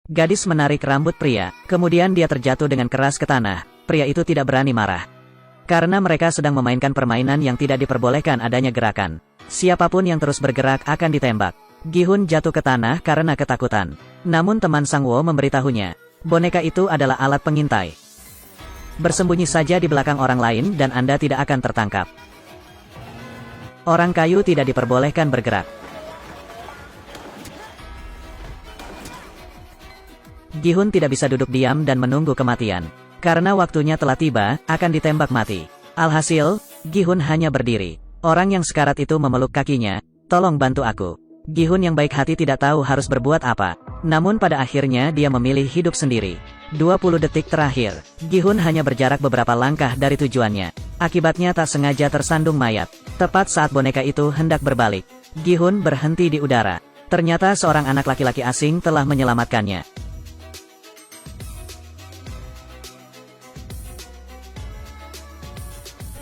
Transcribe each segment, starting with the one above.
Gadis menarik rambut pria, kemudian dia terjatuh dengan keras ke tanah. Pria itu tidak berani marah. Karena mereka sedang memainkan permainan yang tidak diperbolehkan adanya gerakan. Siapapun yang terus bergerak akan ditembak. Gi-hun jatuh ke tanah karena ketakutan. Namun teman Sang-woo memberitahunya, boneka itu adalah alat pengintai. Bersembunyi saja di belakang orang lain dan Anda tidak akan tertangkap. Orang kayu tidak diperbolehkan bergerak. Gi-hun tidak bisa duduk diam dan menunggu kematian. Karena waktunya telah tiba, akan ditembak mati. Alhasil, Gi-hun hanya berdiri. Orang yang sekarat itu memeluk kakinya, tolong bantu aku. Gi-hun yang baik hati tidak tahu harus berbuat apa. Namun pada akhirnya dia memilih hidup sendiri. 20 detik terakhir, Gi-hun hanya berjarak beberapa langkah dari tujuannya. Akibatnya tak sengaja tersandung mayat. Tepat saat boneka itu hendak berbalik, Gi-hun berhenti di udara. Ternyata seorang anak laki-laki asing telah menyelamatkannya.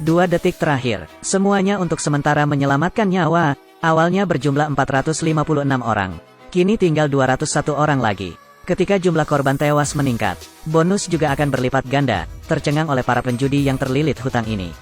2 detik terakhir, semuanya untuk sementara menyelamatkan nyawa. Awalnya berjumlah 456 orang. Kini tinggal 201 orang lagi. Ketika jumlah korban tewas meningkat, bonus juga akan berlipat ganda, tercengang oleh para penjudi yang terlilit hutang ini.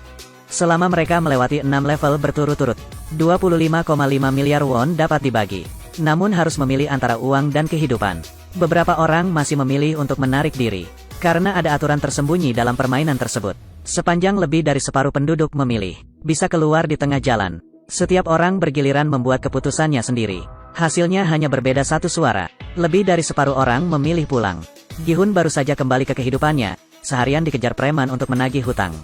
Selama mereka melewati 6 level berturut-turut, 25,5 miliar won dapat dibagi. Namun harus memilih antara uang dan kehidupan. Beberapa orang masih memilih untuk menarik diri, karena ada aturan tersembunyi dalam permainan tersebut. Sepanjang lebih dari separuh penduduk memilih, bisa keluar di tengah jalan. Setiap orang bergiliran membuat keputusannya sendiri. Hasilnya hanya berbeda satu suara. Lebih dari separuh orang memilih pulang. Gi-hun baru saja kembali ke kehidupannya, seharian dikejar preman untuk menagih hutang.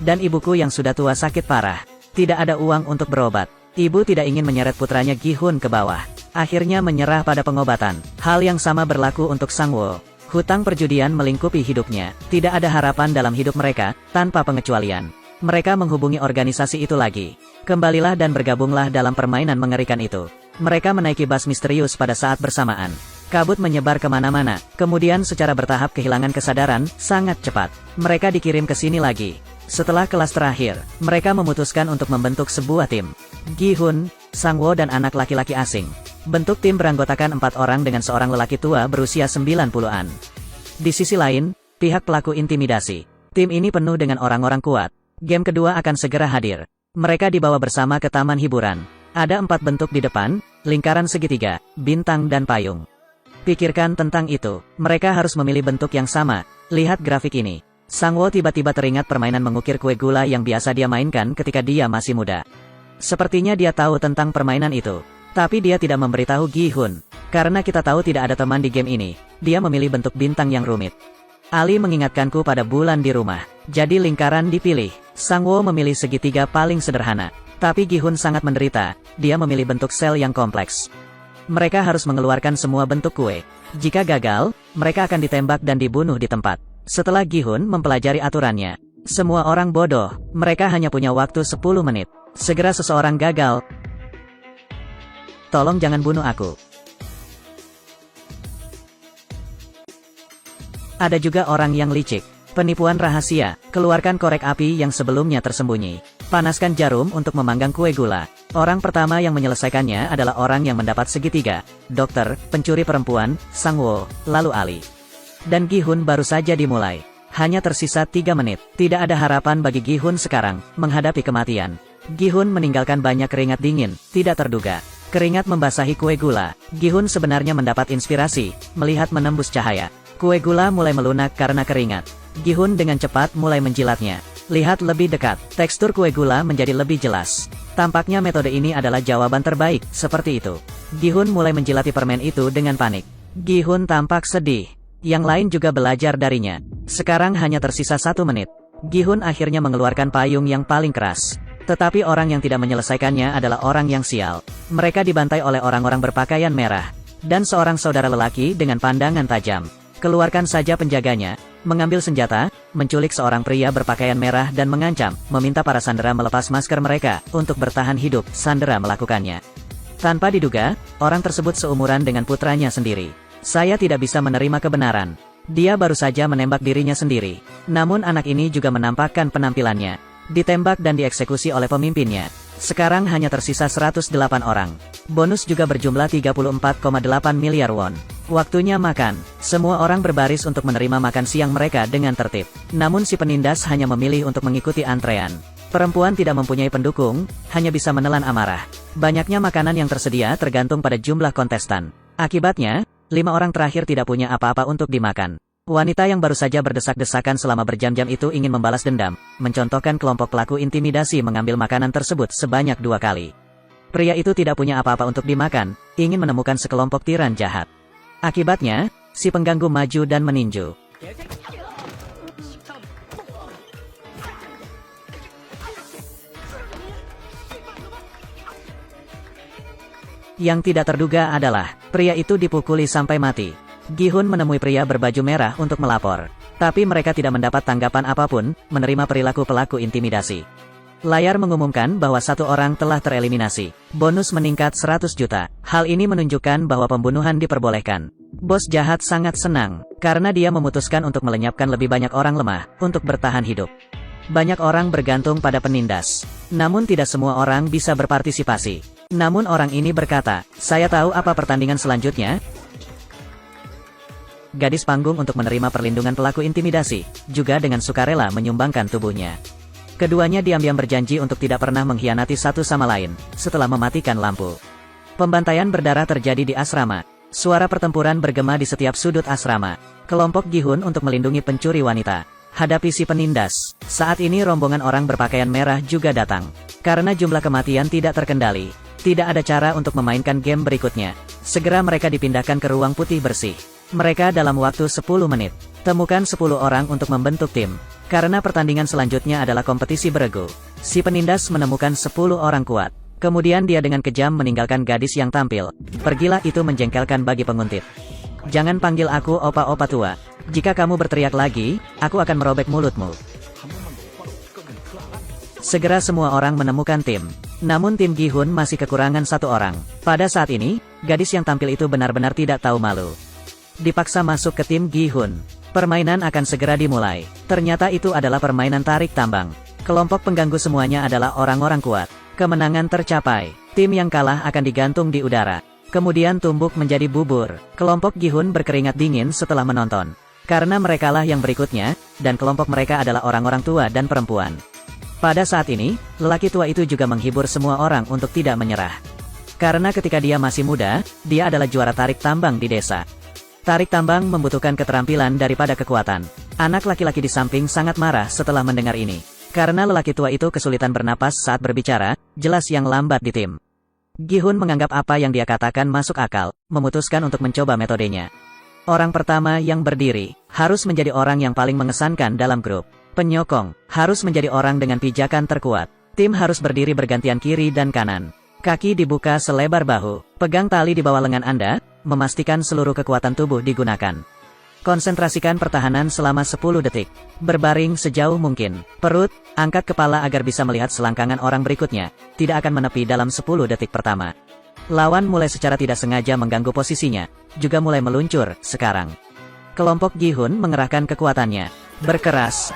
Dan ibuku yang sudah tua sakit parah. Tidak ada uang untuk berobat. Ibu tidak ingin menyeret putranya Gi-hun ke bawah. Akhirnya menyerah pada pengobatan. Hal yang sama berlaku untuk Sang-woo. Hutang perjudian melingkupi hidupnya. Tidak ada harapan dalam hidup mereka, tanpa pengecualian. Mereka menghubungi organisasi itu lagi. Kembalilah dan bergabunglah dalam permainan mengerikan itu. Mereka menaiki bus misterius pada saat bersamaan. Kabut menyebar kemana-mana, kemudian secara bertahap kehilangan kesadaran, sangat cepat. Mereka dikirim ke sini lagi. Setelah kelas terakhir, mereka memutuskan untuk membentuk sebuah tim. Gi-hun, Sang-woo dan anak laki-laki asing. Bentuk tim beranggotakan 4 orang dengan seorang lelaki tua berusia 90-an. Di sisi lain, pihak pelaku intimidasi. Tim ini penuh dengan orang-orang kuat. Game kedua akan segera hadir. Mereka dibawa bersama ke taman hiburan. Ada 4 bentuk di depan, lingkaran segitiga, bintang dan payung. Pikirkan tentang itu, mereka harus memilih bentuk yang sama. Lihat grafik ini. Sang-woo tiba-tiba teringat permainan mengukir kue gula yang biasa dia mainkan ketika dia masih muda. Sepertinya dia tahu tentang permainan itu. Tapi dia tidak memberitahu Gi-hun. Karena kita tahu tidak ada teman di game ini, dia memilih bentuk bintang yang rumit. Ali mengingatkanku pada bulan di rumah. Jadi lingkaran dipilih. Sang-woo memilih segitiga paling sederhana. Tapi Gi-hun sangat menderita, dia memilih bentuk sel yang kompleks. Mereka harus mengeluarkan semua bentuk kue. Jika gagal, mereka akan ditembak dan dibunuh di tempat. Setelah Gi-hun mempelajari aturannya, semua orang bodoh, mereka hanya punya waktu 10 menit. Segera seseorang gagal. Tolong jangan bunuh aku. Ada juga orang yang licik. Penipuan rahasia, keluarkan korek api yang sebelumnya tersembunyi. Panaskan jarum untuk memanggang kue gula. Orang pertama yang menyelesaikannya adalah orang yang mendapat segitiga. Dokter, pencuri perempuan, Sang-woo, lalu Ali. Dan Gi-hun baru saja dimulai. Hanya tersisa 3 menit. Tidak ada harapan bagi Gi-hun sekarang, menghadapi kematian. Gi-hun meninggalkan banyak keringat dingin, tidak terduga. Keringat membasahi kue gula. Gi-hun sebenarnya mendapat inspirasi, melihat menembus cahaya. Kue gula mulai melunak karena keringat. Gi-hun dengan cepat mulai menjilatnya. Lihat lebih dekat, tekstur kue gula menjadi lebih jelas. Tampaknya metode ini adalah jawaban terbaik, seperti itu. Gi-hun mulai menjilati permen itu dengan panik. Gi-hun tampak sedih. Yang lain juga belajar darinya. Sekarang hanya tersisa 1 menit. Gi-hun akhirnya mengeluarkan payung yang paling keras. Tetapi orang yang tidak menyelesaikannya adalah orang yang sial. Mereka dibantai oleh orang-orang berpakaian merah. Dan seorang saudara lelaki dengan pandangan tajam. Keluarkan saja penjaganya, mengambil senjata, menculik seorang pria berpakaian merah dan mengancam, meminta para sandera melepas masker mereka, untuk bertahan hidup. Sandera melakukannya. Tanpa diduga, orang tersebut seumuran dengan putranya sendiri. Saya tidak bisa menerima kebenaran. Dia baru saja menembak dirinya sendiri. Namun anak ini juga menampakkan penampilannya. Ditembak dan dieksekusi oleh pemimpinnya. Sekarang hanya tersisa 108 orang. Bonus juga berjumlah 34,8 miliar won. Waktunya makan. Semua orang berbaris untuk menerima makan siang mereka dengan tertib. Namun si penindas hanya memilih untuk mengikuti antrean. Perempuan tidak mempunyai pendukung, hanya bisa menelan amarah. Banyaknya makanan yang tersedia tergantung pada jumlah kontestan. Akibatnya, 5 orang terakhir tidak punya apa-apa untuk dimakan. Wanita yang baru saja berdesak-desakan selama berjam-jam itu ingin membalas dendam, mencontohkan kelompok pelaku intimidasi mengambil makanan tersebut sebanyak 2 kali. Pria itu tidak punya apa-apa untuk dimakan, ingin menemukan sekelompok tiran jahat. Akibatnya, si pengganggu maju dan meninju. Yang tidak terduga adalah, pria itu dipukuli sampai mati. Gi-hun menemui pria berbaju merah untuk melapor. Tapi mereka tidak mendapat tanggapan apapun, menerima perilaku pelaku intimidasi. Layar mengumumkan bahwa 1 orang telah tereliminasi. Bonus meningkat 100 juta. Hal ini menunjukkan bahwa pembunuhan diperbolehkan. Bos jahat sangat senang, karena dia memutuskan untuk melenyapkan lebih banyak orang lemah, untuk bertahan hidup. Banyak orang bergantung pada penindas. Namun tidak semua orang bisa berpartisipasi. Namun orang ini berkata, "Saya tahu apa pertandingan selanjutnya." Gadis panggung untuk menerima perlindungan pelaku intimidasi, juga dengan sukarela menyumbangkan tubuhnya. Keduanya diam-diam berjanji untuk tidak pernah mengkhianati satu sama lain, setelah mematikan lampu. Pembantaian berdarah terjadi di asrama. Suara pertempuran bergema di setiap sudut asrama. Kelompok Gi-hun untuk melindungi pencuri wanita. Hadapi si penindas. Saat ini rombongan orang berpakaian merah juga datang. Karena jumlah kematian tidak terkendali, tidak ada cara untuk memainkan game berikutnya. Segera mereka dipindahkan ke ruang putih bersih. Mereka dalam waktu 10 menit. Temukan 10 orang untuk membentuk tim. Karena pertandingan selanjutnya adalah kompetisi beregu. Si penindas menemukan 10 orang kuat. Kemudian dia dengan kejam meninggalkan gadis yang tampil. Pergilah, itu menjengkelkan bagi penguntit. Jangan panggil aku opa-opa tua. Jika kamu berteriak lagi, aku akan merobek mulutmu. Segera semua orang menemukan tim. Namun tim Gi-hun masih kekurangan 1 orang. Pada saat ini, gadis yang tampil itu benar-benar tidak tahu malu. Dipaksa masuk ke tim Gi-hun. Permainan akan segera dimulai. Ternyata itu adalah permainan tarik tambang. Kelompok pengganggu semuanya adalah orang-orang kuat. Kemenangan tercapai. Tim yang kalah akan digantung di udara. Kemudian tumbuk menjadi bubur. Kelompok Gi-hun berkeringat dingin setelah menonton. Karena merekalah yang berikutnya, dan kelompok mereka adalah orang-orang tua dan perempuan. Pada saat ini, lelaki tua itu juga menghibur semua orang untuk tidak menyerah. Karena ketika dia masih muda, dia adalah juara tarik tambang di desa. Tarik tambang membutuhkan keterampilan daripada kekuatan. Anak laki-laki di samping sangat marah setelah mendengar ini. Karena lelaki tua itu kesulitan bernapas saat berbicara, jelas yang lambat di tim. Gi-hun menganggap apa yang dia katakan masuk akal, memutuskan untuk mencoba metodenya. Orang pertama yang berdiri, harus menjadi orang yang paling mengesankan dalam grup. Penyokong, harus menjadi orang dengan pijakan terkuat. Tim harus berdiri bergantian kiri dan kanan. Kaki dibuka selebar bahu, pegang tali di bawah lengan Anda, memastikan seluruh kekuatan tubuh digunakan. Konsentrasikan pertahanan selama 10 detik. Berbaring sejauh mungkin. Perut, angkat kepala agar bisa melihat selangkangan orang berikutnya. Tidak akan menepi dalam 10 detik pertama. Lawan mulai secara tidak sengaja mengganggu posisinya. Juga mulai meluncur, sekarang. Kelompok Gi-hun mengerahkan kekuatannya. Berkeras.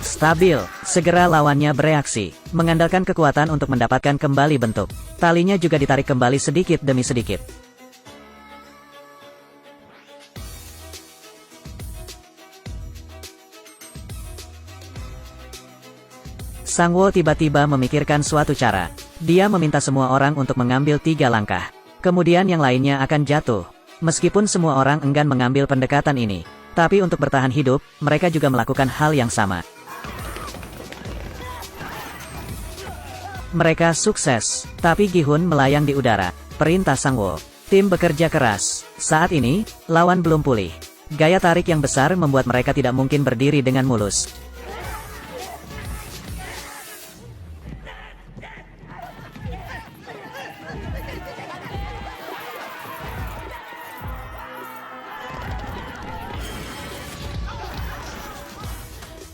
Stabil, segera lawannya bereaksi, mengandalkan kekuatan untuk mendapatkan kembali bentuk. Talinya juga ditarik kembali sedikit demi sedikit. Sangwo tiba-tiba memikirkan suatu cara. Dia meminta semua orang untuk mengambil 3 langkah. Kemudian yang lainnya akan jatuh. Meskipun semua orang enggan mengambil pendekatan ini, tapi untuk bertahan hidup, mereka juga melakukan hal yang sama. Mereka sukses, tapi Gi-hun melayang di udara. Perintah Sangwo. Tim bekerja keras. Saat ini, lawan belum pulih. Gaya tarik yang besar membuat mereka tidak mungkin berdiri dengan mulus.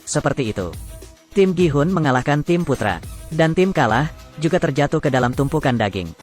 Seperti itu. Tim Gi-hun mengalahkan tim putra. Dan tim kalah, juga terjatuh ke dalam tumpukan daging.